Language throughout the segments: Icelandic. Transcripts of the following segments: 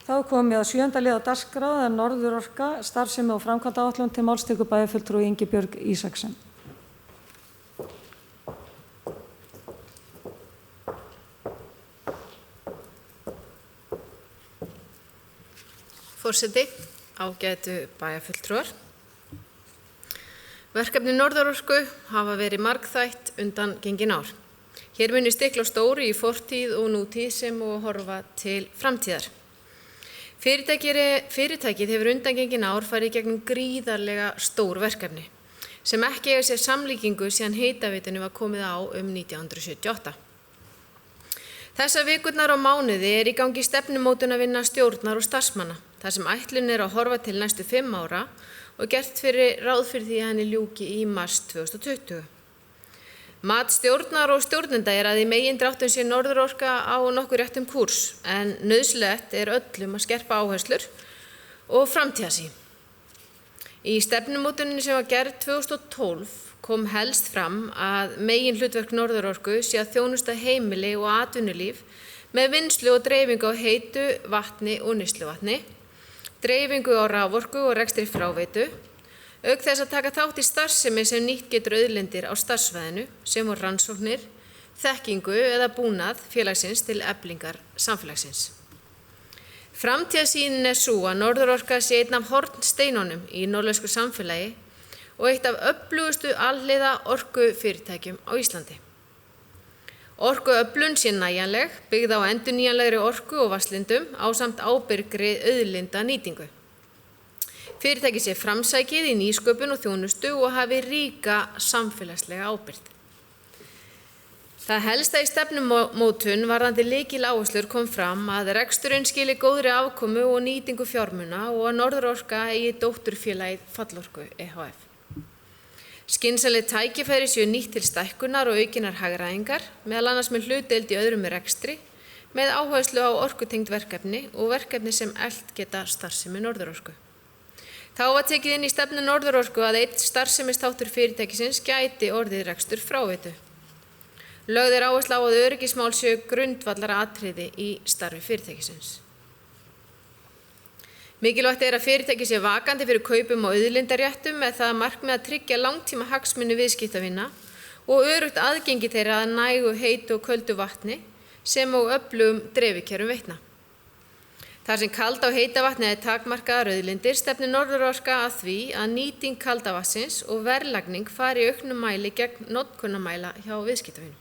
Þá er komið að 7. lið á dagskrá, það er Norðurorka, starfsemi og framkvæmdaáætlun, til máls tekur bæjarfulltrúi Ingibjörg Ísaksen. Forseti, ágætu bæjarfulltrúar. Verkefni Norðurorku hafa verið margþætt undan gengin ár. Hér muni stikla á stóru í fortíð og nútíð sem og horfa til framtíðar. Fyrirtækið hefur undangengin ár farið gegnum gríðarlega stór verkefni sem ekki eiga sér samlíkingu síðan hitaveitinu var komið á 1978. Þessar vikurnar á mánuði er í gangi stefnumótunarvinna stjórnar og starfsmanna, þar sem ætlun er að horfa til næstu 5 ára og gert ráð fyrir því að henni ljúki í mars 2020. Mat stjórnar og stjórnenda er að í megindráttum sé Norðurorka á nokkuð réttum kúrs, en nauðsynlegt er öllum að skerpa áherslur og framtíðarsýn. Í stefnumótuninni sem var gerð 2012 kom helst fram að meginhlutverk Norðurorku sé að þjónusta heimili og atvinnulíf með vinnslu og dreifingu á heitu vatni og neysluvatni, dreifingu á raforku og rekstri fráveitu, auk þess að taka þátt í starfsemi sem nýtt getur auðlindir á starfsvæðinu sem og rannsóknir, þekkingu eða búnað félagsins til eflingar samfélagsins. Framtíðarsýnin er sú að Norðurorka sé einn af hornsteinunum í norðlensku samfélagi og eitt af öflugustu alhliða orkufyrirtækjum á Íslandi. Orkuöflun sé nægjanleg, byggð á endurnýjanlegri orku og vatnslindum ásamt ábyrgri auðlindanýtingu. Fyrirtækið sé framsækið í nýsköpun og þjónustu og hafi ríka samfélagslega ábyrgð. Það helsta í stefnumótun varðandi lykiláherslur kom fram að reksturinn skili góðri afkomu og nýtingu fjármuna og að Norðurorka eigi dótturfélagið Fallorku ehf. Skynsamleg tækifæri séu nýtt til stækkunar og aukinnar hagræðingar, meðal annars með hlutdeild í öðrum rekstri, með áherslu á orkutengd verkefni og verkefni sem eflt geta starfsemi Norðurorku. Þá var tekið inn í stefnu Norðurorku að einn starfsemisþáttur fyrirtækisins gæti orðið rekstur fráveitu. Lögð er áhersla á að öryggismál séu grundvallaratriði í starfi fyrirtækisins. Mikilvægt er að fyrirtækið sé vakandi fyrir kaupum og auðlindaréttum með það að markmið að tryggja langtíma hagsmuni viðskiptavina og öruggt aðgengi þeirra að nægu heitu og köldu vatni sem og öflugum dreifikerfum veitna. Þar sem kalda og heita vatni er takmarkaðar auðlindir stefnir Norðurorka að því að nýting kalda vatnsins og verðlagning fari í auknum mæli gegn notkunarmæla hjá viðskiptavinum.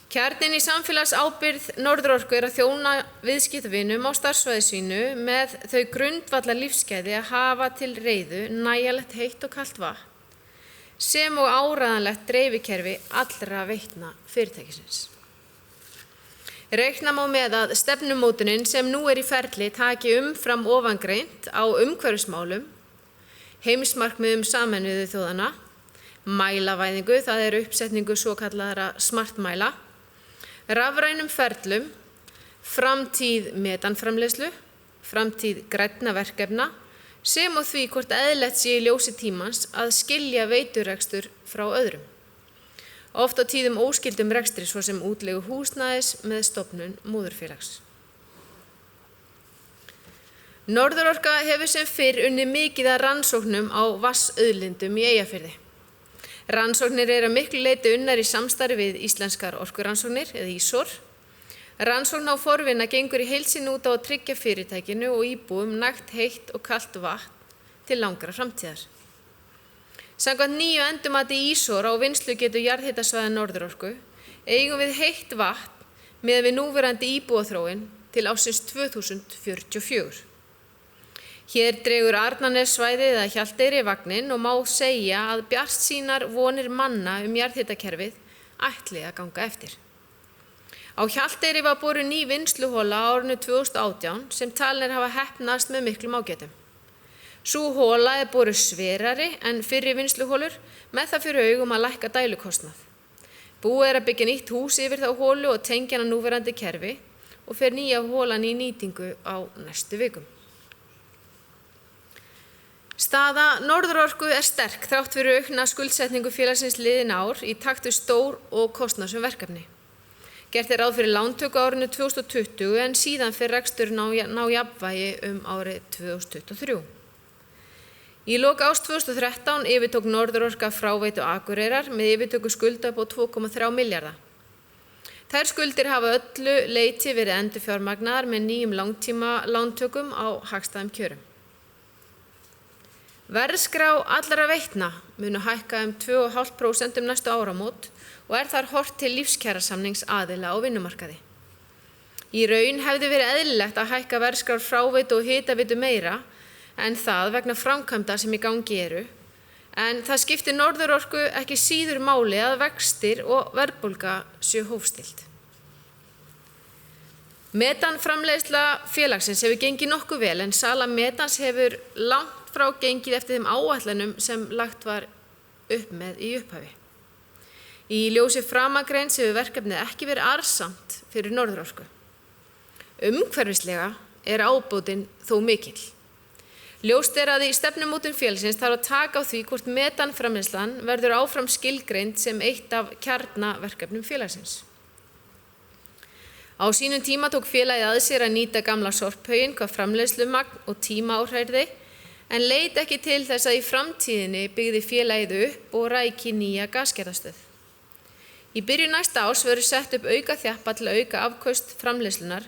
Kjarninn í samfélagsábyrgð Norðurorku er að þjóna viðskiptavinum á starfsvæði sínu með þau grundvallar lífsgæði að hafa til reiðu nægjanlegt heitt og kalt vatn sem og áreiðanlegt dreifikerfi allra veitna fyrirtækisins. Reikna má með að stefnumótunin sem nú er í ferli taki umfram ofangreint á umhverfismálum, heimsmarkmiðum Sameinuðu þjóðanna, mælavæðingu, það er uppsetningu svokallaðra smartmæla, rafrænum ferlum, framtíð metanframleiðslu, framtíð grænna verkefna, sem og því hvort eðlilegt sé í ljósi tímans að skilja veiturekstur frá öðrum. Oft á tíðum óskyldum rekstri svo sem útleigu húsnæðis með stofnun móðurfélags. Norðurorka hefur sem fyrr unnið mikið að rannsóknum á vatnsauðlindum í Eyjafirði. Rannsóknir eru að miklu leyti unnar í samstarfi við Íslenskar orkurannsóknir eða ISOR. Rannsókn á forvinna gengur í heild sinni út á að tryggja fyrirtækinu og íbúum nægt heitt og kalt vatn til langra framtíðar. Samkvæmt nýju endurmati ISOR á vinnslugetu jarðhitasvæða Norðurorku eigum við heitt vatn miðað við núverandi íbúaþróun til ársins 2044. Hér dregur Arnarnessvæðið eða Hjalteyri vagninn og má segja að bjartsýnar vonir manna jarðhitakerfið ætli að ganga eftir. Á Hjalteyri var boruð ný vinnsluhola á árinu 2018 sem talin hafa heppnast með miklum ágætum. Sú hola er boruð sverari en fyrri vinnsluholur með það fyrir augum að lækka dælukostnað. Búið er að byggja nýtt hús yfir þá holu og tengja hana núverandi kerfi og fer nýja holan í nýtingu á næstu vikum. Staða Norðurorku er sterk þrátt fyrir aukna skuldsetningu félagsins liðin ár í takt við stór og kostnaðsöm verkefni. Gert ráð fyrir lántöku á árinu 2020 en síðan fyrir reksturinn ná jafnvægi árið 2023. Í lok árs 2013 yfirtók Norðurorka Fráveitu Akureyrar með yfirtöku skulda upp á 2,3 milljarða. Þær skuldir hafa öllu leyti verið endurfjármagnaðar með nýjum langtíma lántökum á hagstæðum kjörum. Verðskrá allra veitna munu hækka 2,5% næstu áramót og þar horft til lífskjarasamnings aðila á vinnumarkaði. Í raun hefði verið eðlilegt að hækka verðskrár fráveitu og hitaveitu meira en það vegna framkvæmda sem í gangi eru, en það skiptir Norðurorku ekki síður máli að vextir og verðbólga séu hófstillt. Metanframleiðsla félagsins hefur gengið nokkuð vel en sala metans hefur langt frá gengið eftir þeim áætlunum sem lagt var upp með í upphafi. Í ljósi framangreins hefur verkefnið ekki verið arðsamt fyrir Norðurorku. Umhverfislega ábótinn þó mikill. Ljóst að í stefnumótun félagsins þarf að taka á því hvort metanframleiðslan verður áfram skilgreind sem eitt af kjarnaverkefnum félagsins. Á sínum tíma tók félagið að sér að nýta gamla sorphauginn hvað framleiðslumagn og tímaáhræði en leit ekki til þess að í framtíðinni byggði félagið upp og ræki nýja gasgerðarstöð. Í byrjun næsta árs verður sett upp aukaþjappa til að auka afköst framleiðslunar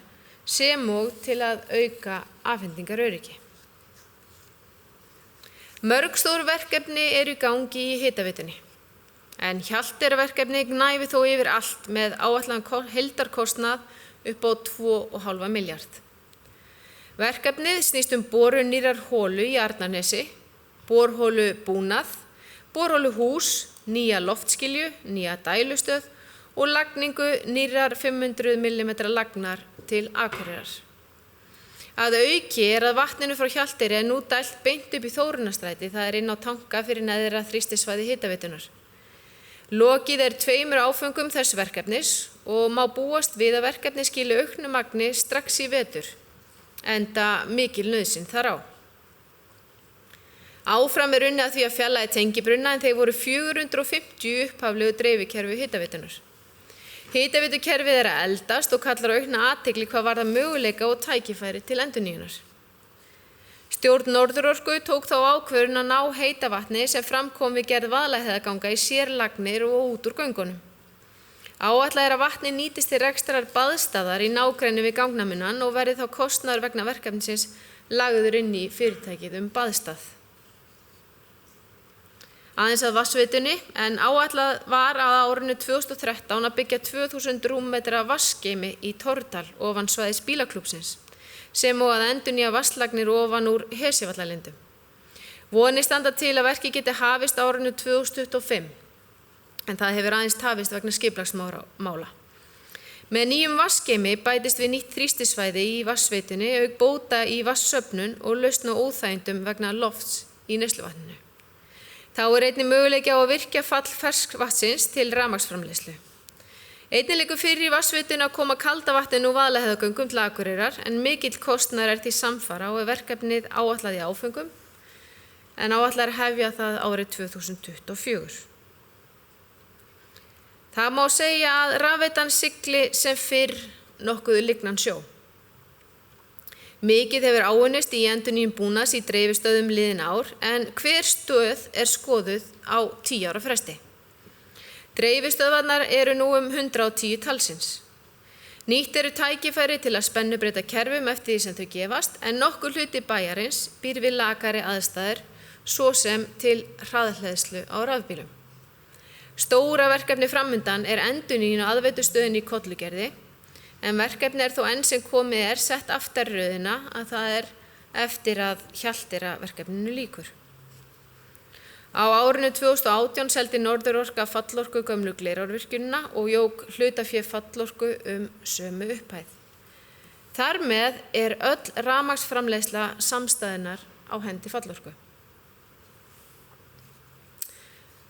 sem og til að auka afhendingaröryggi. Mörg stór verkefni eru í gangi í hitaveitunni, en Hjalteyjarverkefni gnæfi þó yfir allt með áætlaðan heildarkostnað upp á 2,5 milljarð. Verkefnið snýst borun nýrrar holu í Arnarnesi, borholubúnað, borholuhús, nýja loftskilju, nýja dælustöð og lagningu nýrrar 500 mm lagnar til Akureyrar. Að auki að vatninu frá Hjalteyri nú dælt beint upp í Þórunnarstræti, það inn á tanka fyrir neðra þrýstisvæði hitaveitunar. Lokið 2 áföngum þess verkefnis og má búast við að verkefni skili auknu magni strax í vetur, enda mikil nauðsyn þar á. Áfram unnið að því að fjarlægja tengibrunna en þeir voru 450 upphaflegu dreifikerfi hitaveitunar. Hitaveitukerfið að eldast og kallar aukna athygli hvað varðar möguleika og tækifæri til endurnýjunar. Stjórn Norðurorku tók þá ákvörðun að ná heita vatni sem framkom við gerð Vaðlaheiðarganga í sérlagnir og út úr göngunum. Áætlað að vatni nýtist til rekstrar baðstaðar í nágrenni við gangnamunan og verði þá kostnaður vegna verkefnisins lagður inn í fyrirtækið baðstað. Aðeins að vatnsveitunni, en áætlað var að árinu 2013 að byggja 2000 rúmmetra vatnsgeymi í Torrdal ofan svæðis bílaklúbbsins, sem og að endurnýja vatnslagnir ofan úr Hesjavallalindum. Vonir standa til að verkið geti hafist árinu 2025, en það hefur aðeins tafist vegna skipulagsmála. Með nýjum vatnsgeymi bætist við nýtt þrýstisvæði í vatnsveitunni auk bóta í vatnssöfnun og lausn á óþægindum vegna lofts í neysluvatninu. Þá einnig möguleiki á að virkja fall ferskvatnsins til rafmagnsframleiðslu. Einnig liggur fyrir í vatnsveituna að koma kalda vatninu úr Vaðlaheiðargöngum til Akureyrar en mikill kostnaður því samfara og verkefnið áætlað í áföngum en áætlað hefja það árið 2024. Það má segja að rafveitan sigli sem fyrr nokkuð lygnan sjó. Mikið hefur áunnist í endurnýjun búnaðs í dreifistöðum liðin ár en hver stöð skoðuð á 10 ára fresti. Dreifistöðvarnar eru nú 110 talsins. Nýtt eru tækifæri til að spennubreyta kerfum eftir því sem þau gefast en nokkur hluti bæjarins býr við lakari aðstæður svo sem til hraðhleðslu á rafbílum. Stóra verkefni framundan endurnýjun á aðveitustöðinni í Kollugerði en verkefni þó enn sem komið sett aftar röðina að það eftir að Hjalteyjarverkefninu lýkur. Á árinu 2018 seldi Norðurorka Fallorku gömlu Glerárvirkjunina og jók hlutafé Fallorku sömu upphæð. Þar með öll rafmagnsframleiðsla samstæðunnar á hendi Fallorku.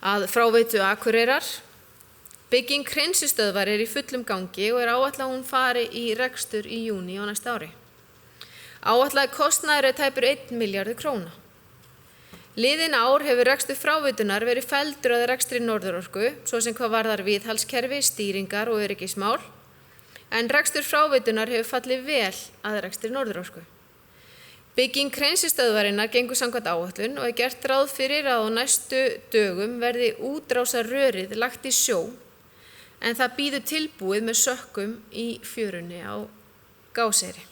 Að fráveitu Akureyrar. Bygging hreinsistöðvar í fullum gangi og áætlað að hún fari í rekstur í júní á næsta ári. Áætlað kostnaður tæpur 1 milljarður króna. Liðin ár hefur rekstur fráveitunar verið felldur að rekstri Norðurorku, svo sem hvað varðar viðhaldskerfi, stýringar og öryggismál, en rekstur fráveitunar hefur fallið vel að rekstri Norðurorku. Bygging hreinsistöðvarinnar gengur samkvæmt áætlun og gert ráð fyrir að á næstu dögum verði útrásarrörið lagt í sjó, en það bíður tilbúið með sökkum í fjörunni á Gáseyri.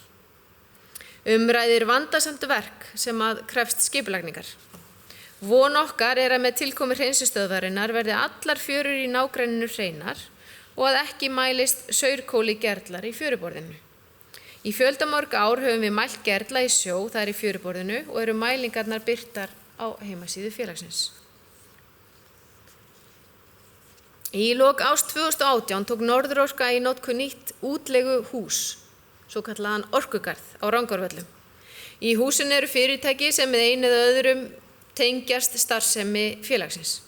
Ræðir vandasamt verk sem að krefst skipulagningar. Von okkar er að með tilkomi hreinsistöðvarinnar verði allar fjörur í nágrenninu hreinar og að ekki mælist saurkóli gerlar í fjöruborðinu. Í fjöldamörg ár höfum við mælt gerla í sjó, það er í fjöruborðinu, og eru mælingarnar birtar á heimasíðu félagsins. Í lok árs 2018 tók Norðurorka í notkun nýtt útleiguhús, svo kallaðan orkugarð á Rangárvöllum. Í húsinu eru fyrirtæki sem með einu eða öðrum tengjast starfsemi félagsins.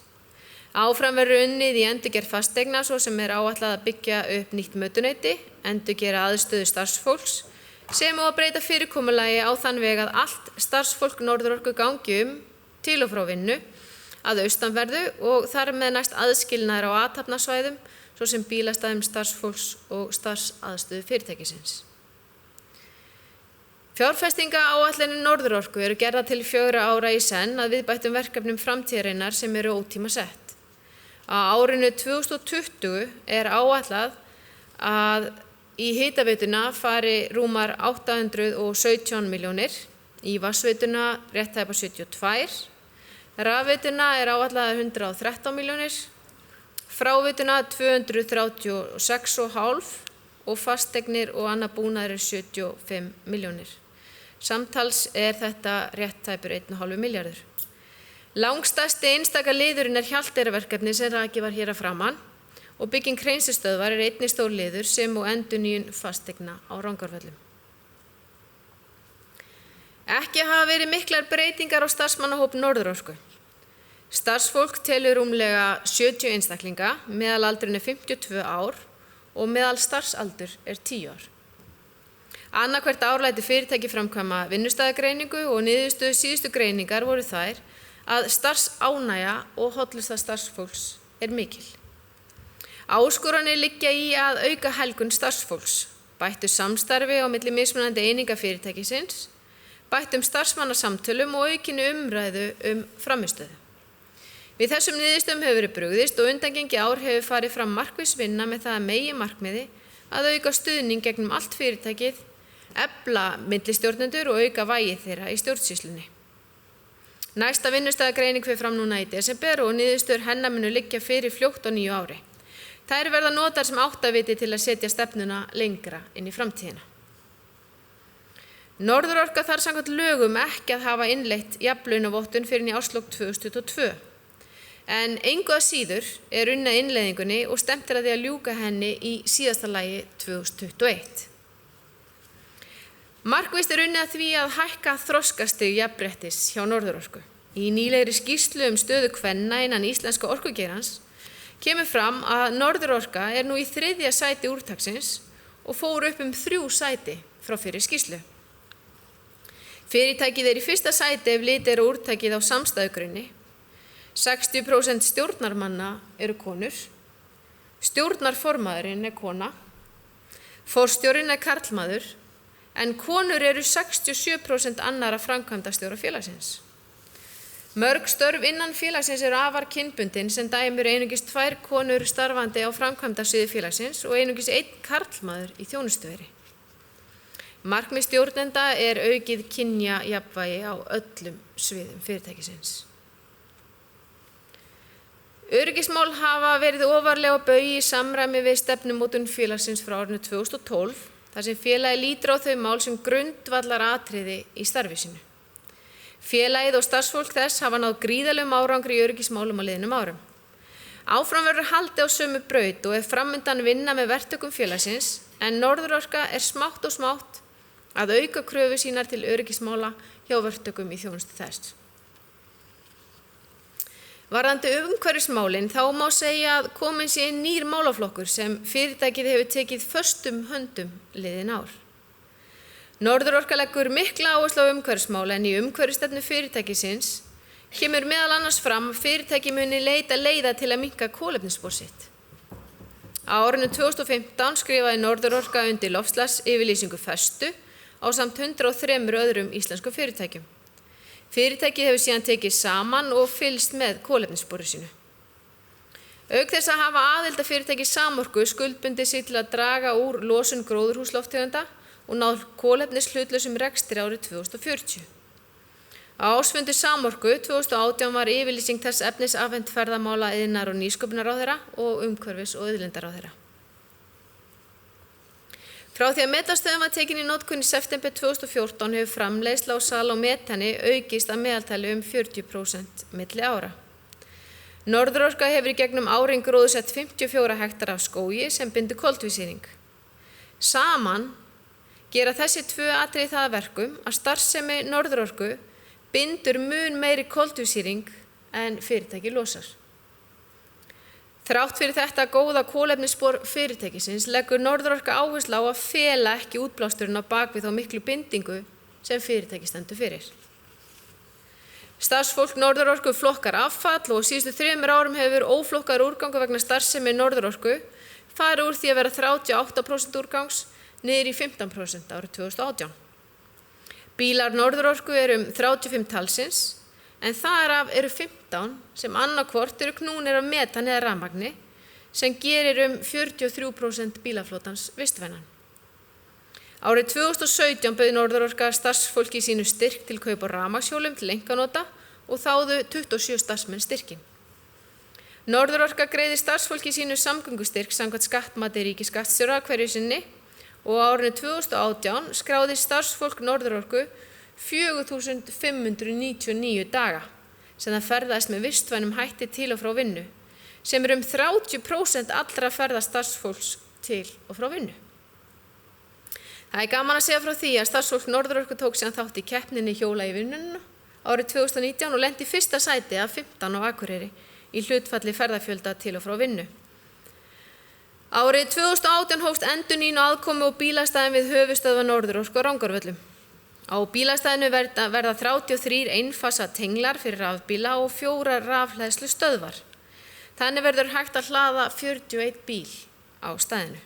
Áfram verður unnið í endurgerð fasteigna svo sem er áætlað að byggja upp nýtt mötuneyti, endurgera aðstöðu starfsfólks, sem og að breyta fyrirkomulagi á þann veg að allt starfsfólk Norðurorku gangi til og frá vinnu að austanverðu og þar með næst aðskilnaðir á athafnasvæðum, svo sem bílastæðum starfsfólks og starfsaðstöðu fyrirtækisins. Fjárfestingaáætlanir Norðurorku eru gerðar til 4 ára í senn að viðbættum verkefnum framtíðarinnar sem eru ótímasett. Á árinu 2020 er áætlað að í hitaveituna fari rúmar 817 milljónir, í vatnsveituna rétt tæpar 72, rafveituna er áætlað 113 milljónir, fráveituna 236,5 og fasteignir og annað búnaður er 75 milljónir. Samtals er þetta rétt tæpur 1,5 milljarður. Langstærsti einstaka liðurinn er Hjalteyraverkefni sem rakið var hér að framan og bygging hreinsistöðvar er einnig stór liður sem og endurnýjun fasteigna á Rangárvöllum. Ekki hafa verið miklar breytingar á starfsmannahóp Norðurorku. Starfsfólk telur rúmlega 70 einstaklinga, meðalaldurinn er 52 ár og meðal starfsaldur er 10 ár. Annað hvert ár lætur fyrirtæki framkvæma vinnustæðagreiningu og niðurstöður síðustu greiningar voru þær að starfsánægja og hollusta starfsfólks er mikil. Áskoranir liggja í að auka helgun starfsfólks, bættu samstarfi á milli mismunandi eininga fyrirtækisins, bættum starfsmannasamtölum og aukinu umræðu framistöðu. Við þessum niðurstöðum hefur verið brugðist og undangengi ár hefur farið fram markviss vinna með það að meginmarkmiði að auka stuðning gegnum allt fyrirtækið, efla millistjórnendur og auka vægi þeirra í stjórnsýslunni. Næsta vinnustæðagreining fer fram núna í desember og niðurstöður hennar munu liggja fyrir fljótt á nýju ári. Þær verða notar sem áttaviti til að setja stefnuna lengra inn í framtíðina. Norðurorka þarf samkvæmt lögum ekki að hafa innleitt jafnlaunavottun fyrir í árslok 2022. En engu að síður er unnið að innleiðingunni og stefnt er að því að ljúka henni í síðasta lagi 2021. Markvisst er unnið að því að hækka þroskastig jafnréttis hjá Norðurorku. Í nýlegri skýrslu stöðu kvenna innan íslenska orkugeirans kemur fram að Norðurorka er nú í 3. sæti úrtaksins og fór upp 3 sæti frá fyrri skýrslu. Fyrirtækið er í 1. sæti ef litið er úrtakið á samstæðugrunni. 60% stjórnarmanna eru konur, stjórnarformaðurinn er kona, forstjórinn er karlmaður, en konur eru 67% annara framkvæmdastjóra félagsins. Mörg störf innan félagsins eru afar kynbundin sem dæmi eru einungis 2 konur starfandi á framkvæmdasviði félagsins og einungis 1 karlmaður í þjónustuveri. Markmið stjórnenda er aukið kynjajafnvægi á öllum sviðum fyrirtækisins. Öryggismál hafa verið ofarlega á baugi í samræmi við stefnumótun félagsins frá árinu 2012, þar sem félagið lítur á þau mál sem grundvallar atriði í starfi sínu. Félagið og starfsfólk þess hafa náð gríðarlegum árangri í öryggismálum á liðnum árum. Áfram verður haldið á sömu braut og er framundan vinna með verktökum félagsins, en Norðurorka er smátt og smátt að auka kröfu sínar til öryggismála hjá verktökum í þjónustu þess. Varðandi umhverfismálin þá má segja að komin sé nýr málaflokkur sem fyrirtækið hefur tekið föstum höndum liðin ár. Norðurorka leggur mikla áherslu á umhverfismál en í umhverfisstefnu fyrirtækisins kemur meðal annars fram að fyrirtæki muni leita leiða til að minnka kolefnisspor sitt. Á árinu 2015 skrifaði Norðurorka undir loftslagsyfirlýsingu festu ásamt 103 öðrum íslenskum fyrirtækjum. Fyrirtækið hefur síðan tekið saman og fylgst með kolefnisspori sínu. Auk þess að hafa aðild að fyrirtæki Samorku skuldbundið sig til að draga úr losun gróðurhúslofttegunda og náð kolefnishlutlausum rekstri árið 2040. Á ársfundi Samorku 2018 var yfirlýsing þess efnis afhent ferðamála, iðnaðar- og nýsköpunarráðherra og umhverfis- og auðlindaráðherra. Frá því að metanstöðin var tekin í notkun í september 2014 hefur framleiðsla og sala á metani aukist að meðaltali 40% milli ára. Norðurorka hefur í gegnum árin gróðursett 54 hektar af skógi sem bindur koltvísýring. Saman gera þessi tvö atriði það að verkum að starfsemi Norðurorku bindur mun meiri koltvísýring en fyrirtæki losar. Þrátt fyrir þetta góða kolefnisspor fyrirtækisins leggur Norðurorka áherslu á að fela ekki útblásturinn á bakvið þá miklu bindingu sem fyrirtæki stendur fyrir. Starfsfólk Norðurorku flokkar affall og síðustu 3 árum hefur óflokkaður úrgangur vegna starfsemi Norðurorku farið úr því að vera 38% úrgangs niður í 15% árið 2018. Bílar Norðurorku eru 35 talsins, en þar af eru 15 sem annarkvort eru knúnir af metan eða rafmagni sem gerir 43% bílaflotans vistvænan. Árið 2017 bauð Norðurorka starfsfólki sínu styrk til kaup á rafmagnshjólum til einkanota og þáðu 27 starfsmenn styrkin. Norðurorka greiðir starfsfólki sínu samgöngustyrk samkvæmt skattmati ríkisskattstjóra hverju sinni og á árinu 2018 skráði starfsfólk Norðurorku 4.599 daga sem það ferðaðist með vistvænum hætti til og frá vinnu, sem 30% allra ferða starfsfólks til og frá vinnu. Það er gaman að segja frá því að starfsfólk Norðurorku tók síðan þátt í keppninni Hjóla í vinnuna árið 2019 og lenti í fyrsta sæti af 15 á Akureyri í hlutfalli ferðafjölda til og frá vinnu. Árið 2018 hófst endurnýjun og aðkomu á bílastæðum við höfuðstöðvar Norðurorku á Rangárvöllum. Á bílastæðinu verða 33 einfasa tenglar fyrir rafbíla og 4 rafhleðslustöðvar. Þannig verður hægt að hlaða 41 bíl á stæðinu.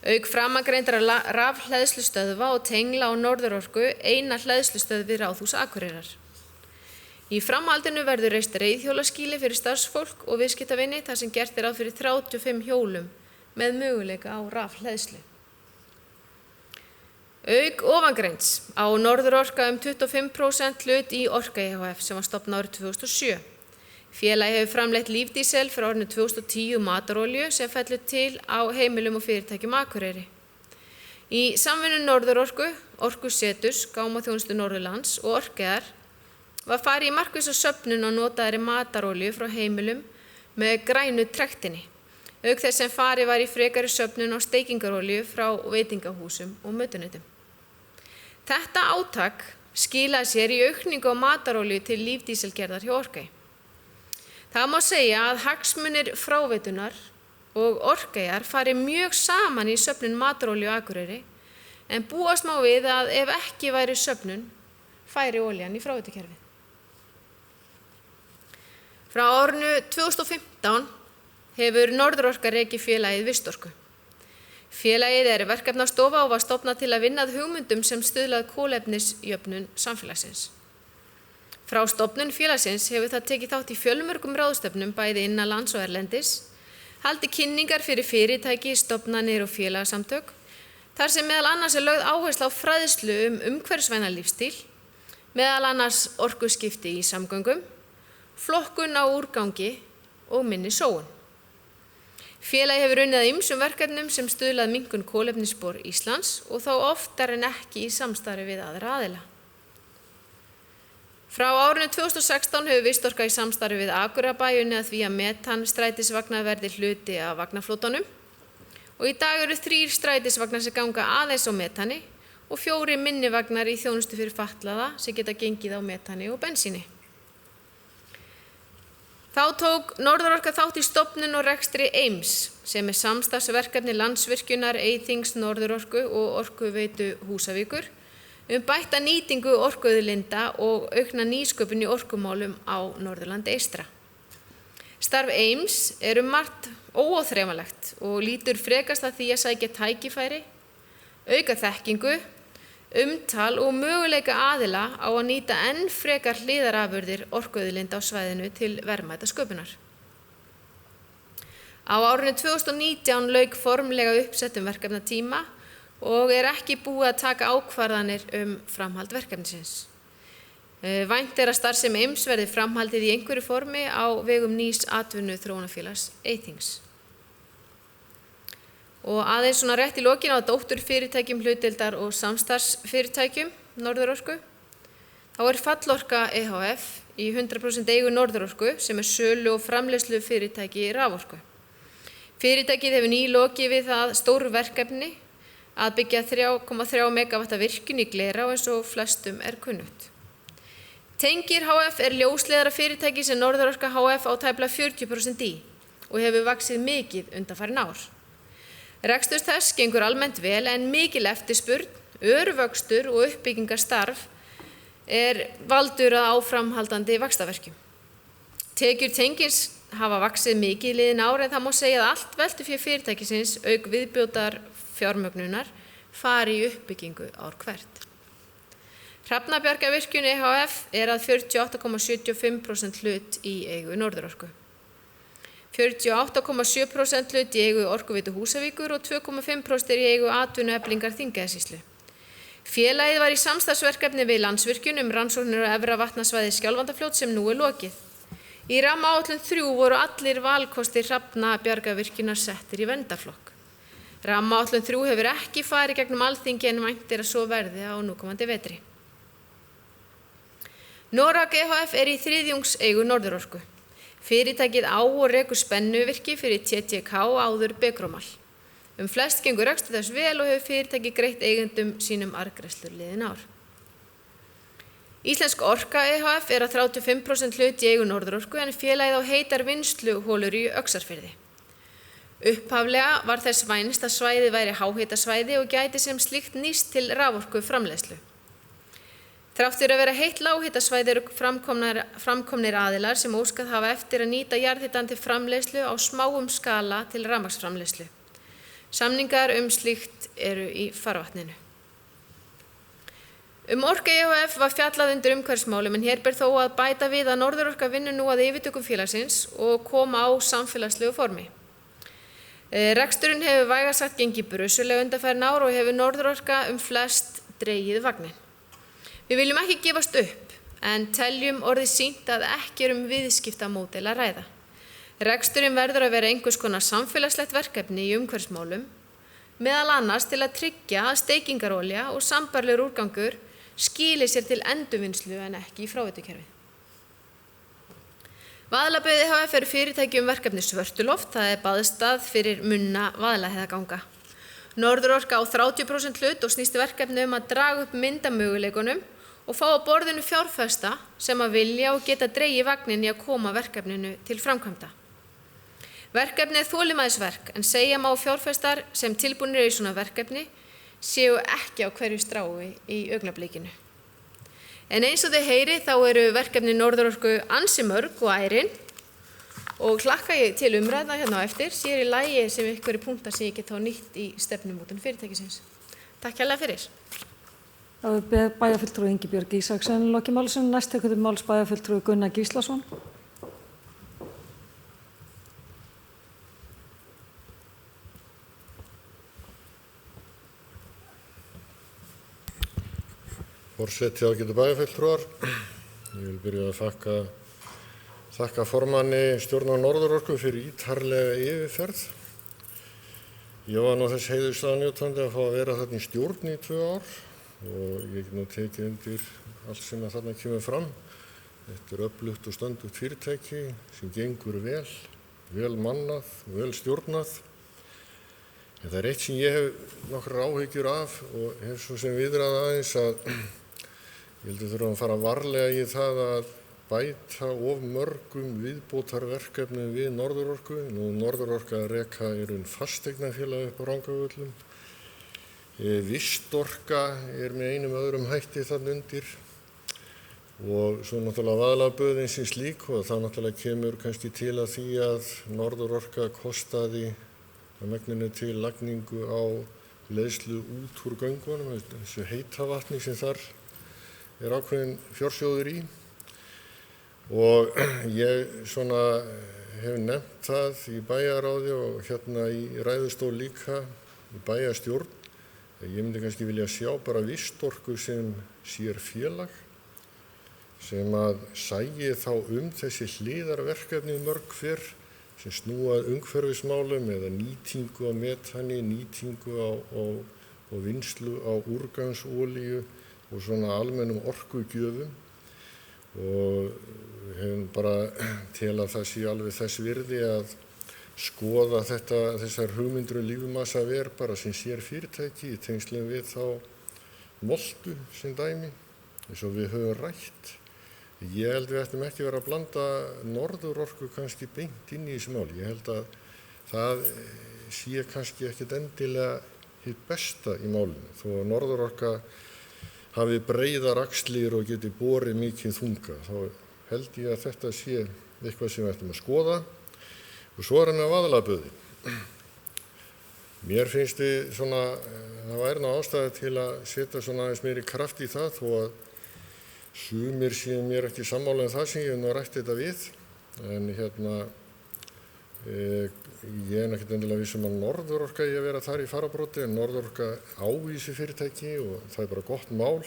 Auk framangreindra rafhleðslustöðva og tengla á Norðurorku eina hleðslustöð við Ráðhús Akureyrar. Í framhaldinu verður reist reiðhjólaskýli fyrir starfsfólk og viðskiptavini þar sem gert ráð fyrir 35 hjólum með möguleika á rafhleðslu. Auk ofangreinds á Norðurorka 25% hlut í Orka ehf. Sem var stofnað árið 2007. Félagið hefur framleitt lífdísel frá árinu 2010 matarolíu sem fellur til á heimilum og fyrirtækjum Akureyri. Í samvinnu Norðurorku, Orkuseturs, Gámaþjónustu Norðurlands og Orkeyjar var farið í markvissa söfnun á notaðri matarolíu frá heimilum með grænu trektinni, auk þess sem farið var í frekari söfnun á steikingarolíu frá veitingahúsum og mötunetum. Þetta átak skilaði sér í aukningu á matarolíu til lífdíselgerðar hjá Orkey. Það má segja að hagsmunir fráveitunar og Orkeyjar fari mjög saman í söfnun matarolíu á Akureyri, en búast má við að ef ekki væri söfnun, færi olían í fráveitukerfið. Frá árinu 2015 hefur Norðurorka rekið félagið Vistorku. Félagið er verkefnastofa og var stofnað til að vinna að hugmyndum sem stuðlað kolefnisjöfnun samfélagsins. Frá stofnun félagsins hefur það tekið þátt í fjölmörgum ráðstefnum bæði innanlands og erlendis, haldi kynningar fyrir fyrirtæki, stofnanir og félagasamtök, þar sem meðal annars er lögð áhersla á fræðslu umhverfisvænan lífstíl, meðal annars orkuskipti í samgöngum, flokkun á úrgangi og minni sóun. Félagið hefur unnið að ýmsum verkefnum sem stuðlað minnkun kolefnisspor Íslands og þá oftar en ekki í samstarfi við aðra aðila. Frá árinu 2016 hefur Vistorka í samstarfi við Akureyrarbæ unnið að því að metanstrætisvagnar verði hluti af vagnaflotanum og í dag eru 3 strætisvagnar sem ganga aðeins á metani og 4 minni vagnar í þjónustu fyrir fatlaða sem geta gengið á metani og bensíni. Þá tók Norðurorka þátt í stofnun og rekstri EIMS sem er samstarfsverkefni Landsvirkjunar, Eyþings, Norðurorku og Orkuveitu Húsavíkur bætta nýtingu orkuauðlinda og aukna nýsköpun í orkumálum á Norðurlandi eystra. Starf Eims margt óáþreifanlegt og lítur frekast að því að sækja tækifæri, auka þekkingu, umtal og möguleika aðila á að nýta enn frekar hliðarafurðir orkuauðlinda á svæðinu til verðmætasköpunar. Á árinu 2019 lauk formlega uppsettum verkefnatíma og ekki búið að taka ákvarðanir framhald verkefnisins. Vænt að starfsemi Eims verði framhaldið í einhverju formi á vegum nýs atvinnuþróunarfélags Eyþings. Og aðeins svona rétt í lokin á dótturfyrirtækjum, hlutdeildar og samstarfsfyrirtækjum Norðurorku. Þá Fallorka ehf. Í 100% eigu Norðurorku sem sölu- og framleiðslu fyrirtæki raforku. Fyrirtækið hefur nýlokið við það stóru verkefni að byggja 3,3 megavatta virkjun í Glerá eins og flestum kunnugt. Tengir HF ljósleiðara fyrirtæki sem Norðurorka HF á tæplega 40% í og hefur vaxið mikið undanfarin ár. Rekstur þess gengur almennt vel en mikil eftirspurn, vöxtur og uppbyggingarstarf valdur að áframhaldandi vaxtarverkjum. Tekjur Tengis hafa vaxið mikið liðin ár en það má segja að allt veltufé fyrirtækisins auk viðbjótar fjármögnunar fari í uppbyggingu ár hvert. Hrafnabjargavirkjun ehf. Að 48,75% hlut í eigu Norðurorku. 48,7% hlut í eigu Orkuveitu Húsavíkur og 2,5% í eigu atvinnueflingar Þingeyjarsýslu. Félagið var í samstarfsverkefni við Landsvirkjun rannsóknir á efra vatnasvæði Skjálfandafljóts sem nú lokið. Í rammaáætlun 3 voru allir valkostir Hrafnabjargavirkjunar settir í verndarflokk. Rammaáætlun 3 hefur ekki farið gegnum Alþingi en vænt að svo verði á núkomandi vetri. Norag ehf. Í þriðjungseigu Norðurorku. Fyrirtækið á og rekur spennuvirki fyrir TTK áður Begrómal. Flest gengur rekstur þess vel og hefur fyrirtækið greitt eigendum sínum arðgreiðslur liðin ár. Íslensk Orka ehf. Að 35% hlut í eigu Norðurorku en félagið á heitar vinnsluholur í Öxarfirði. Upphaflega var þess vænst að svæðið væri háhitasvæði og gæti sem slíkt nýst til raforku framleiðslu. Þrátt fyrir að vera heitt lághitasvæði framkomnir aðilar sem óskað hafa eftir að nýta jarðhitann til framleiðslu á smáum skala til rafmagnsframleiðslu. Samningar slíkt í farvatninu. Orka ehf. Var fjallað undir umhverfismálum en hér ber þó að bæta við að Norðurorka vinnur nú að yfirtökum félagsins og koma á samfélagslegu formi. Reksturinn hefur vægast sagt gengið brusulega undanfarin ár og hefur Norðurorka flest dregið vagninn. Við viljum ekki gefast upp en teljum orðið sýnt að ekki viðskiptamódel að ræða. Reksturinn verður að vera einhvers konar samfélagslegt verkefni í umhverfismálum, meðal annars til að tryggja að steikingarolía og sambærilegur úrgangur skili sér til endurvinnslu en ekki í fráveitukerfið. Vaðlabyggð ehf. Fyrirtæki verkefni Svörtuloft, það baðstað fyrir munna Vaðlaheiðarganga. Norðurorka á 30% hlut og snýst verkefni að draga upp myndamöguleikunum og fá á borðinu fjárfesta sem að vilja og geta dregið vagninn í að koma verkefninu til framkvæmda. Verkefnið þolinmæðisverk en segja má fjárfestar sem tilbúnir í svona verkefni séu ekki á hverju strái í augnablikinu. En eins og þið heyri þá verkefni Norðurorku ansi mörg og ærin og hlakka ég til umræða hérna á eftir, sér í lagi sem ykkur punktar sem ég get þá nýtt í stefnumótun fyrirtækisins. Takk hérlega fyrir. Það beðið bæjarfulltrúi Ingibjörg Ísaksen lokið málusinn. Næst tekur máls bæjarfulltrúi Gunnar Gíslason. Forseti ágætu bæjarfulltrúar. Ég vil byrja að þakka formanni stjórnar Norðurorku fyrir ítarlega yfirferð. Ég var nú þess heiðursaðnjótandi að fá að vera þarna í stjórn í 2 ár og ég get nú tekið undir allt sem að þarna kemur fram. Þetta öflugt og stöndugt fyrirtæki sem gengur vel mannað og vel stjórnað. En það eitt sem ég hef nokkrar áhyggjur af og hef svo sem viðrað aðeins að ég heldur þurfum að fara varlega í það að bæta of mörgum viðbótarverkefnum við Norðurorku. Nú Norðurorka að reka fasteignafélag upp á Rangárvöllum. Vistorka með einum öðrum hætti þann undir. og svo náttúrulega vaðlaböðin sem slík og það náttúrulega kemur kannski til að því að Norðurorka kostaði að megninu til lagningu á leiðslu út úr göngunum, þessu heita vatni sem þar ákveðin fjársjóður í. Og ég svona hef nefnt það í bæjarráði og hérna í ræðustól líka í bæjarstjórn. Ég myndi kannski vilja sjá bara Vistorku sem sér félag sem að sæi þá þessi hliðarverkefni mörg hver sem snúa að umhverfismálum eða nýtingu á metani, nýtingu og vinnslu á úrgangsolíu og svona almennum orkugjöfum. Og hefum bara til að það sé alveg þess virði að skoða þessar hugmyndir lífmassaver bara sem sér fyrirtæki í tengslum við þá moltu sem dæmi, eins og við höfum rætt. Ég held við ættum ekki vera að blanda Norðurorku kannski beint inn í þessu máli. Ég held að það sé kannski ekkert endilega hið besta í málinu, þó að Norðurorka hafi breiðar axlir og geti borið mikið þunga. Þá held ég að þetta sé eitthvað sem við ættum að skoða. Og svo með vaðlaböðin. Mér finnst það væri nú ástæða til að setja svona aðeins meiri kraft í það, þó að sumir séu mér ekki sammála það sem ég hef nú rætt þetta við. En ég ekkert endilega viss að Norðurorka að vera þar í fararbroddi, en Norðurorka ávísi fyrirtæki og það bara gott mál.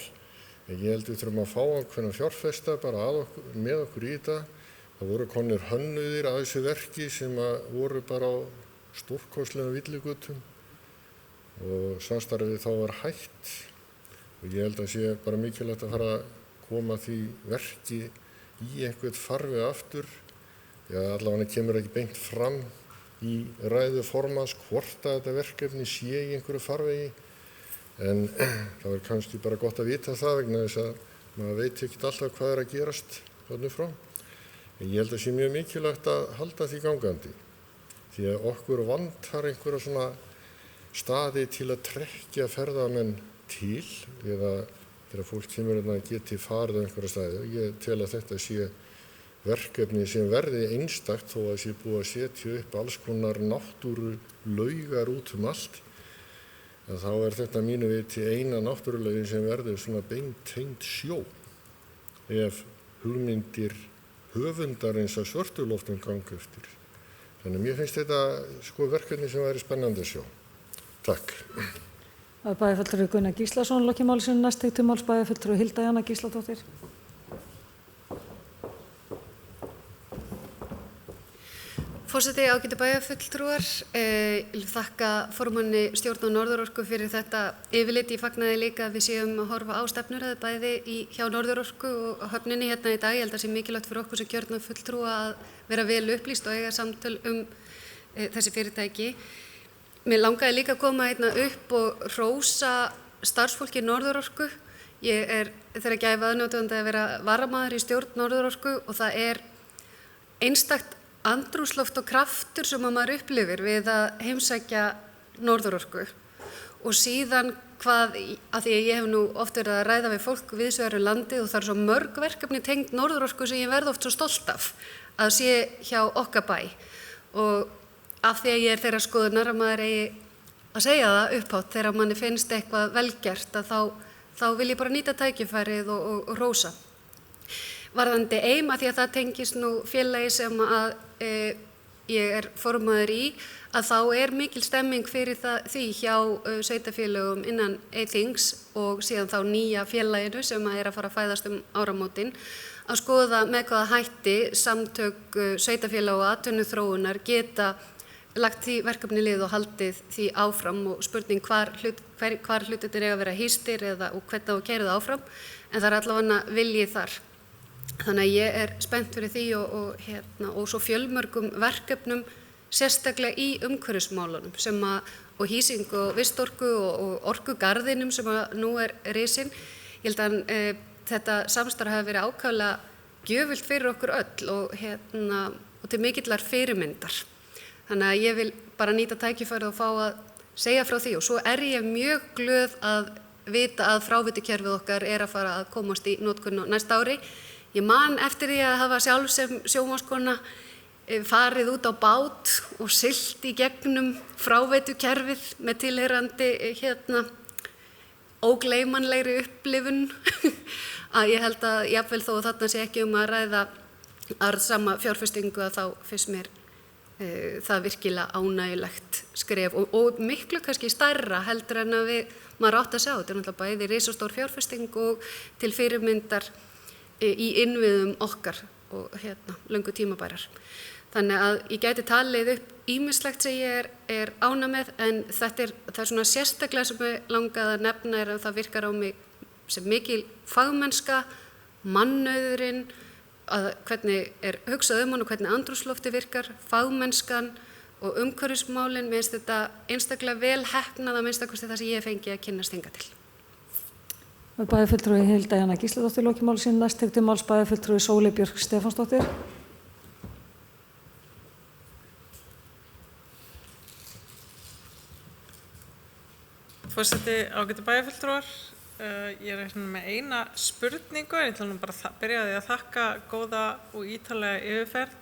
En ég held við þurfum að fá ákveðna fjárfesta bara með okkur í þetta. Það voru komnir hönnuðir að þessu verki sem voru bara á stórkostlegum villigötum og samstarfið þá var hætt. Og ég held að sé bara mikilvægt að fara að koma því verki í einhvern farveg aftur. Já, allavega kemur ekki beint fram í ræðu formanns hvort að þetta verkefni sé í einhverju farvegi. En það kannski bara gott að vita það vegna þess að maður veit ekki alltaf hvað að gerast þarna frá. En ég held að sé mjög mikilvægt að halda því gangandi. Því að okkur vantar einhverja svona staði til að trekkja ferðamenn til eða þegar fólk kemur að geti farið á einhverja staði. Ég tel að þetta sé verkefni sem verði einstakt þó að sé búið að setja upp alls konar náttúrulaugar út allt. En þá þetta mínu viti eina náttúrulaugin sem verður svona beintengd sjó ef hugmyndir höfundarins að Svörtuloftum ganga eftir. Þannig mér finnst þetta verkefni sem væri spennandi að sjá. Takk. Bæjarfulltrúi Gunnar Gíslason, lokið máli sinni næst til máls bæjarfulltrúi Hilda Jana Gísladóttir. Forseti, ágætu bæjarfulltrúar, ég vil þakka formanni stjórn og Norðurorku fyrir þetta yfirlit. Ég fagnaði líka að við séum að horfa á stefnuræðu bæði hjá Norðurorku og höfninni hérna í dag. Ég held að það sé mikilvægt fyrir okkur sem kjörna fulltrúa að vera vel upplýst og eiga samtöl þessi fyrirtæki. Mér langaði líka að koma hérna upp og hrósa starfsfólki Norðurorku. Ég þeirra gæfa aðnjótandi að vera varamaður í stjórn Norðurorku og það einstakt andrúmsloft og kraftur sem maður upplifir við að heimsækja Norðurorku og síðan að því að ég hef nú oft verið að ræða við fólk víðsvegar landið og það svo mörg verkefni tengd Norðurorku sem ég verð oft svo stolt af að sé hjá okkar bæ og af því að ég þeirra skoðunar að maður eigi að segja það upphátt þegar manni finnst eitthvað velgert að þá vil ég bara nýta tækifærið og hrósa. Varðandi EIM að því að það tengist nú félagi sem að ég formaður í að þá mikil stemming fyrir því hjá sveitarfélögum innan Eyþings og síðan þá nýja félaginu sem að fara að fæðast áramótin að skoða með hvaða hætti samtök sveitarfélaga og atvinnuþróunar geta lagt því verkefni lið og haldið því áfram og spurning hvar hlutirnir eiga að vera hýstir og hvernig á að keyra það áfram en það allavega viljið þar. Þannig að ég spennt fyrir því og svo fjölmörgum verkefnum sérstaklega í umhverfismálunum og hýsing og vistorku og orkugarðinum sem nú risin. Ég held að þetta samstarf hafi verið ákaflega gjöfult fyrir okkur öll og til mikillar fyrirmyndar. Þannig að ég vil bara nýta tækifærið og fá að segja frá því og svo ég mjög glöð að vita að frávitukerfið okkar að fara að komast í notkun á næsta ári. Ég man eftir því að hafa sjálf sem sjómannskona farið út á bát og siglt í gegnum frávitukerfið með tilheyrandi ógleymanlegri upplifun að ég held að jafnvel þó að þarna sé ekki að ræða arðsama fjárfestingu að þá finnst mér það virkilega ánægjulegt skref og miklu kannski stærra heldur en að maður átt að sjá. Þetta náttúrulega bæði risastór fjárfesting og til fyrirmyndar í innviðum okkar og löngu tímabærar. Þannig að ég gæti talið upp ýmislegt sem ég er ánægð með, en það er svona sérstaklega sem ég langaði að nefna að það virkar á mig sem mikil fagmennska, mannauðurinn, að hvernig hugsað hann og hvernig andrúmslofti virkar, fagmennskan og umhverfismálin. Mér finnst þetta einstaklega vel heppnað að minnstakosti það sem ég fengi að kynnast hingað til. Bæjarfulltrúi Hilda Jana Gísladóttir loki máli sínu. Næst tekur til máls bæjarfulltrúi Sóley Björk Stefánsdóttir. Forseti, ágætu bæjarfulltrúar, ég með eina spurningu, en ég ætla nú bara að byrja því að þakka góða og ítarlega yfirferð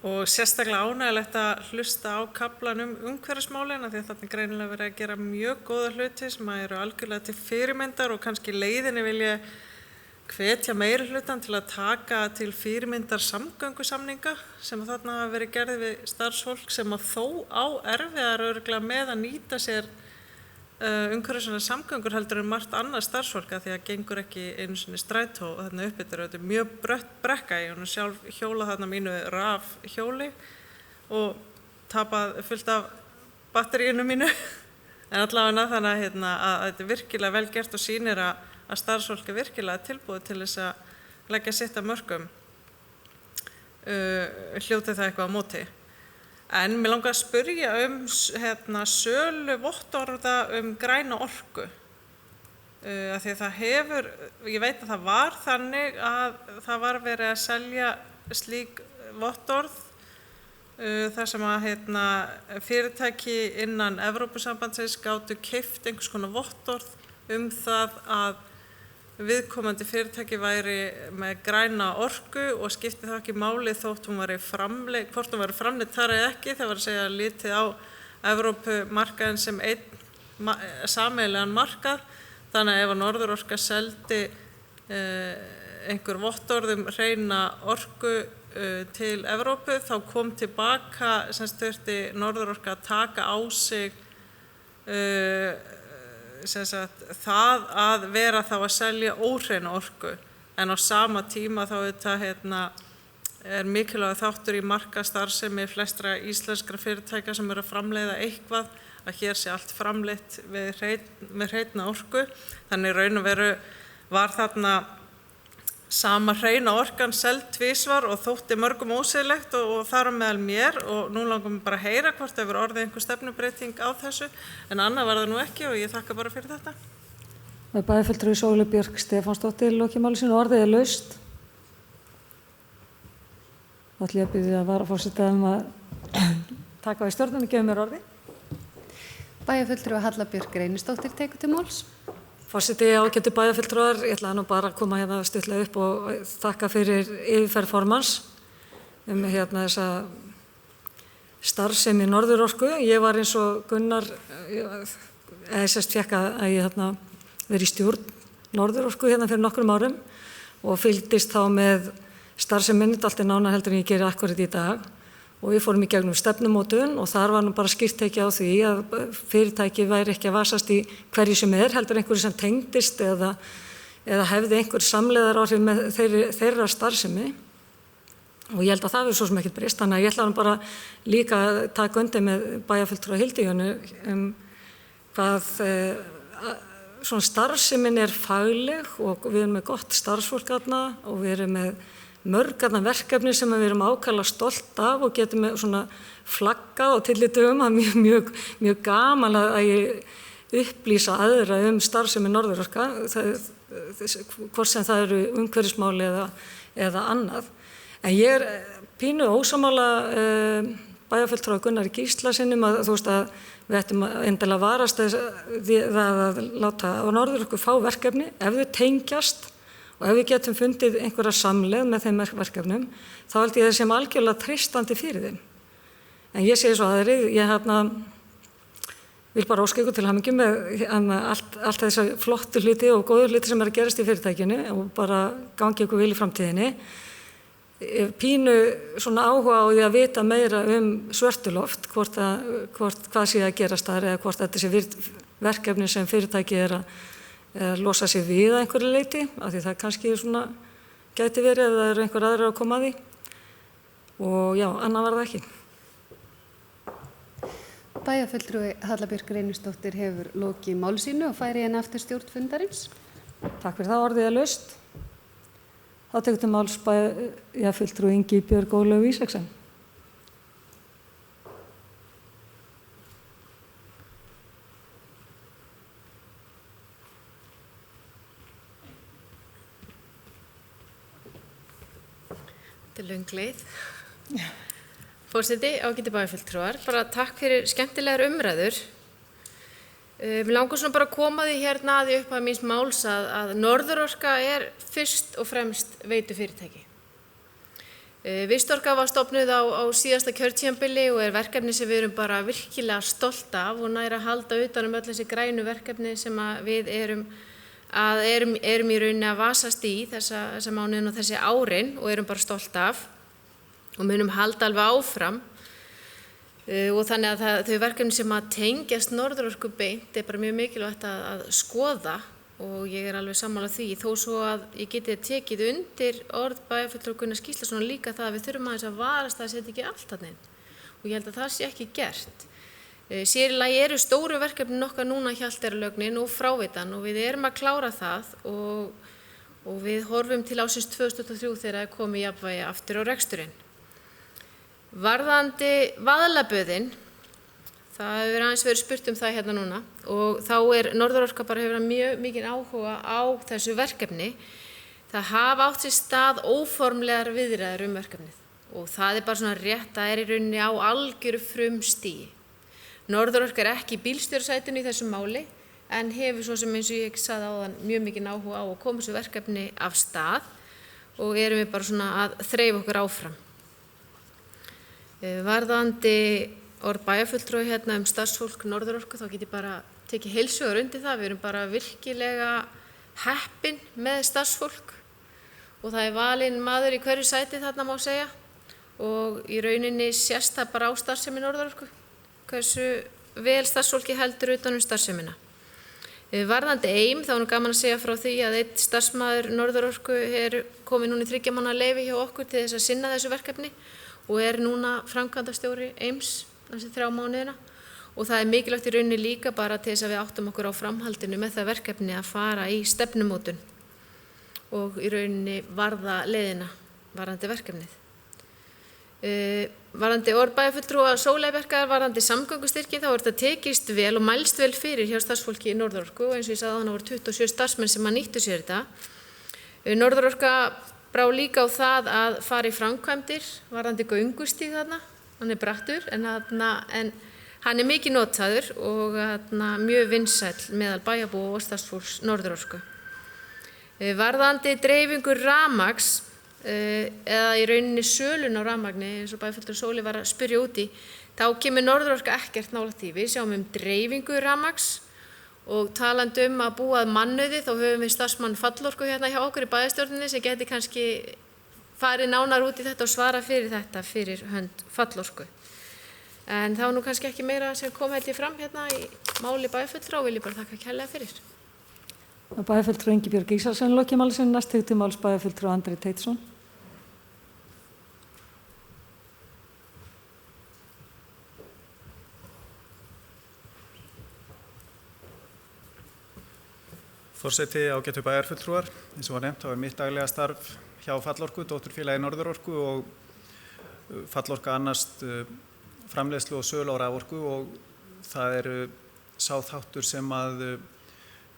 og sérstaklega ánægjulegt að hlusta á kaflann umhverfismálin, því að þarna greinilega verið að gera mjög góða hluti sem eru algjörlega til fyrirmyndar og kannski leiðinni vil ég hvetja meiri hlutan til að taka til fyrirmyndar samgöngusamninga sem þarna hafa verið gerðið við starfsfólk sem að þó á erfiðar örugglega með að nýta sér umhverfisvænar samgöngur heldur en margt annað starfsfólk því að gengur ekki einu sinni strætó og þarna uppi þetta er mjög brött brekka. Ég hef sjálf hjólað þarna mínu rafhjóli og tapað fullt af batteríinu mínu en allavega þannig að þetta er virkilega vel gert og sýnir að starfsfólk er virkilega tilbúið til þess að leggja sitt af mörkum hljóti það eitthvað á móti. En mér langar að spyrja sölu vottorða græna orku. Af því að það hefur, ég veit að það var þannig að það var verið að selja slík vottorð þar sem að fyrirtæki innan Evrópusambandsins gátu keypt einhvers konar vottorð það að viðkomandi fyrirtæki væri með græna orku og skipti það ekki máli þótt hún væri framleidd, hvort hún væri framleidd þar eða ekki. Það var að segja litið á Evrópumarkaðinn sem einn sameiginlegan markað. Þannig að ef að Norðurorka seldi einhver vottorð hreina orku til Evrópu þá kom tilbaka sem þurfti Norðurorka að taka á sig það að vera þá að selja óhreina orku en á sama tíma þá er mikilvægur þáttur í markaðsstarfsemi flestra íslenskra fyrirtækja sem eru að framleiða eitthvað að hér sé allt framleitt með hreina orku. Þannig raun og veru var þarna sama hreina orkan seld tvisvar og þótti mörgum ósiðlegt og þar á meðal mér og nú langum við bara að heyra hvort það hefur orðið einhver stefnubreyting á þessu en annað var það nú ekki og ég þakka bara fyrir þetta. Bæjarfulltrúi Sóley Björk Stefánsdóttir loki máli sínu. Orðið er laust. Þá ætla ég að biðja varaforseta að taka við stjórnum og gefa mér orðið. Bæjarfulltrúi Halla Björk Reynisdóttir tekur til máls. Forseti, ágætu bæjarfulltrúar, ég ætla nú bara að koma stuttlega upp og þakka fyrir yfirferð formanns þessa starfsemi Norðurorku. Ég var eins og Gunnar, fekk að ég verið í stjórn Norðurorku fyrir nokkrum árum og fylgdist þá með starfseminni dálítið nánar heldur en ég geri akkúrat í dag. Og við fórum í gegnum stefnumótun og þar var nú bara skýrt tekið á því að fyrirtæki væri ekki að vasast í hverju sem heldur einhverju sem tengdist eða hefði einhver samleiðaráhrif með þeirra starfsemi. Og ég held að það hefur svo sem ekkert breyst, þannig að ég ætla nú bara líka að taka undir með bæjarfulltrúa Hildi Jönu hvað svona starfsemin er fagleg og við erum með gott starfsfólk þarna og við erum með mörg verkefni sem við erum ákaflega stolt af og getum svona flaggað og tillitugum að mjög gaman að ég upplýsa aðra starfsemi Norðurorka, hvort sem það eru umhverfismáli eða annað. En ég er pínu ósammála bæjarfulltrúa Gunnari Gíslasinnum að þú veist að við ættum endilega varast að láta á Norðurorku fá verkefni ef þau tengjast og ef við getum fundið einhverja samleið með þeim verkefnum, þá held ég sem algjörlega treystandi fyrir þeim. En ég segi svo aðrið, ég vil bara óska ykkur til hamingju með allt þessar flottu hluti og góðu hluti sem að gerast í fyrirtækinu og bara gangi ykkur vel í framtíðinni. Pínu svona áhuga á því að vita meira Svörtuloft, hvað sé að gerast þar eða hvort þetta sé verkefni sem fyrirtæki að losa sig við að einhverju leyti, af því það kannski svona gæti verið ef það eru einhver aðrir að koma að því. Og já, annað var það ekki. Bæjarfulltrúi Halla Björk Reynisdóttir hefur lokið máli sínu og færi henni aftur stjórn fundarins. Takk fyrir það, orðið laust. Þá tekur til máls bæjarfulltrúi Ingibjörg Ólöf Ísaksen. Þetta er löng leið. Forseti, ágæti bæjarfulltrúar, bara takk fyrir skemmtilegar umræður. Mér langar svona bara að koma því hérna að því upp að míns máls að Norðurorka er fyrst og fremst veitufyrirtæki. Vistorka var stofnuð á síðasta kjörtímabili og er verkefni sem við erum bara virkilega stolt af og nær að halda utan öll þessi grænu verkefni sem við erum í rauninni að vasast í þessa mánuðin og þessi árin og erum bara stolt af. Og munum halda alveg áfram og þannig að þau verkefni sem að tengjast Norðurorku beint bara mjög mikilvægt að skoða og ég alveg sammála því þó svo að ég geti tekið undir orð bæjarfulltrúa Gunnars Gíslasonar líka það að við þurfum aðeins að varast að setja ekki allt þarna inn og ég held að það sé ekki gert. Sér í lagi eru stóru verkefnin okkar núna Hjalteyrarlögnin og fráveitan og við erum að klára það og við horfum til ársins 2023 þegar það komi jafnvægi aftur á reksturinn. Varðandi vaðlaböðin, það hefur aðeins verið spurt það hérna núna og þá Norðurorka bara hefur mjög mikinn áhuga á þessu verkefni. Það hafa átt sér stað óformlegar viðræður verkefnið og það bara svona rétt, það í rauninni á algjöru frumstigi. Norðurorka ekki í bílstjórasætinu í þessu máli en hefur svo sem eins og ég sagði áðan mjög mikinn áhuga á að koma þessu verkefni af stað og erum við bara svona að þreifa okkur áfram. Varðandi orð bæjarfulltrúa hérna starfsfólk Norðurorku þá get ég bara tekið heils hugar undir það. Við erum bara virkilega heppin með starfsfólk og það valinn maður í hverju sæti þarna má segja og í rauninni sést það bara á starfsemi Norðurorku hversu vel starfsfólki heldur utan starfsemina. Varðandi EIM þá gaman að segja frá því að einn starfsmaður Norðurorku komið núna í 3 mánaða leyfi hjá okkur til þess að sinna þessu verkefni og núna framkvæmdastjóri EIMS þessi 3 mánuðina og það mikilvægt í rauninni líka bara til þess að við áttum okkur á framhaldinu með það verkefni að fara í stefnumótun og í rauninni varða leiðina varðandi verkefnið. Varðandi orð bæjarfulltrúa Sóleyjarkar, varðandi samgöngustyrki þá þetta tekist vel og mælst vel fyrir hjá starfsfólki í Norðurorku og eins og ég sagði þannig voru 27 starfsmenn sem nýttu sér þetta. Norðurorka brá líka á það að fara í framkvæmdir varðandi göngustíg þarna, hann brattur en hann mikið notaður og mjög vinsæll meðal bæjarbúa og starfsfólks Norðurorku. Varðandi dreifingu rafmagns eða í rauninni sölun á rafmagni eins og bæjarfulltrúi Sóley var að spyrja út í, þá kemur Norðurorka ekkert nálægt því. Við sjáum dreifingu rafmagns og talandi að búa að mannauði þá höfum við starfsmann Fallorku hérna hjá okkur í bæjarstjórninni sem geti kannski farið nánar út í þetta og svara fyrir þetta fyrir hönd Fallorku. En það var kannski ekki meira sem kom held ég fram hérna í máli bæjarfulltrúa og vil ég bara þakka kærlega fyrir. Bæjarfulltrúi Ingibjörg Ísaksen lokið máli sínu, næst tekur til máls bæjarfulltrúi Andri Teitsson. Forseti, ágætu bæjarfulltrúar, eins og var nefnt, þá mitt daglega starf hjá Fallorku, dótturfélagi Norðurorku og Fallorka annast framleiðslu og sölu á raforku og það sá þáttur sem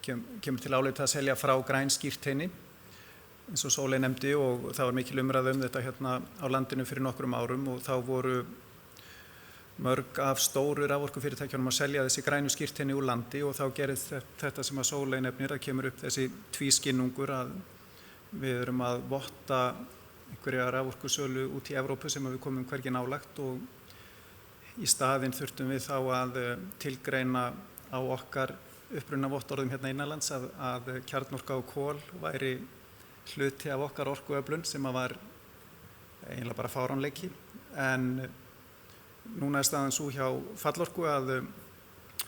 kemur til álita að selja frá grænskírteini, eins og Sóley nefndi og það var mikil umræða þetta hérna á landinu fyrir nokkrum árum og þá voru mörg af stóru raforkufyrirtækjunum að selja þessi grænu skírteini úr landi og þá gerist þetta sem að Sóley nefnir, að kemur upp þessi tvískinnungur að við erum að votta einhverja raforkusölu út í Evrópu sem við komum hvergi nálægt og í staðinn þurftum við þá að tilgreina á okkar upprunavottorðum hérna innanlands að kjarnorka og kol væri hluti af okkar orkuöflun sem að var eiginlega bara fáránleiki. En núna staðan svo hjá Fallorku að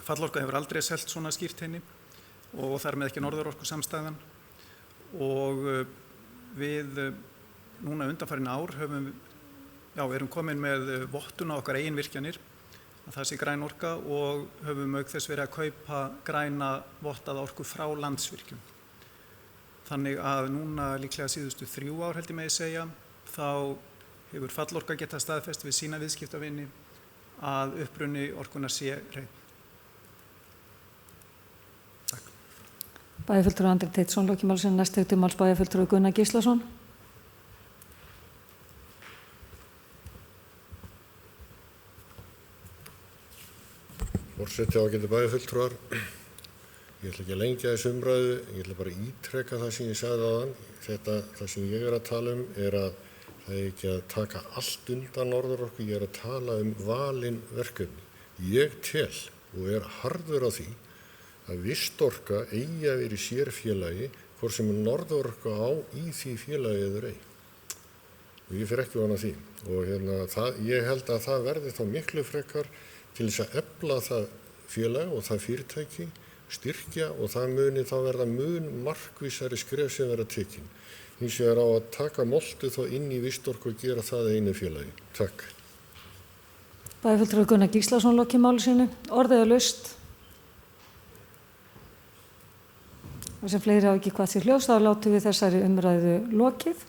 Fallorka hefur aldrei selt svona skírteini og þar með ekki Norðurorku samstæðan og við núna undanfarin ár erum komin með vottun á okkar eigin virkjanir að það sé græn orka og höfum auk þess verið að kaupa græna vottaða orku frá Landsvirkjun. Þannig að núna líklega síðustu 3 ár held ég megi segja þá hefur Fallorka getað staðfest við sína viðskiptavini að uppruni orkunar sé hreinn. Takk. Bæjarfulltrúi Andri Teitsson, lokimálsinn, næst til máls bæjarfulltrúi Gunnar Gíslason. Forseti, ágætu bæjarfulltrúar, ég ætla ekki að lengja þessu umræðu, ég ætla bara að ítreka það sem ég sagði áðan. Það sem ég er að tala er að það er ekki að taka allt undan Norðurorku, ég er að tala valin verkefni. Ég tel og er harður á því að Vistorka eigi að vera í sérfélagi hvort sem Norðurorka á í því félagi eður ei. Og ég fer ekki ofan af því. Og ég held að það verði þá miklu frekar til þess að efla það félag og það fyrirtæki, styrkja og það muni þá verða mun markvissari skref sem verða tekin. Hins vegar á að taka moltu þá inn í Vistorku og gera það einu félagi. Takk. Bæjarfulltrúi Gunnar Gíslason, lokimáli sínu. Orðið laust. Og sem fleiri hafa ekki hvað því hljóðs, þá látum við þessari umræðu lokið.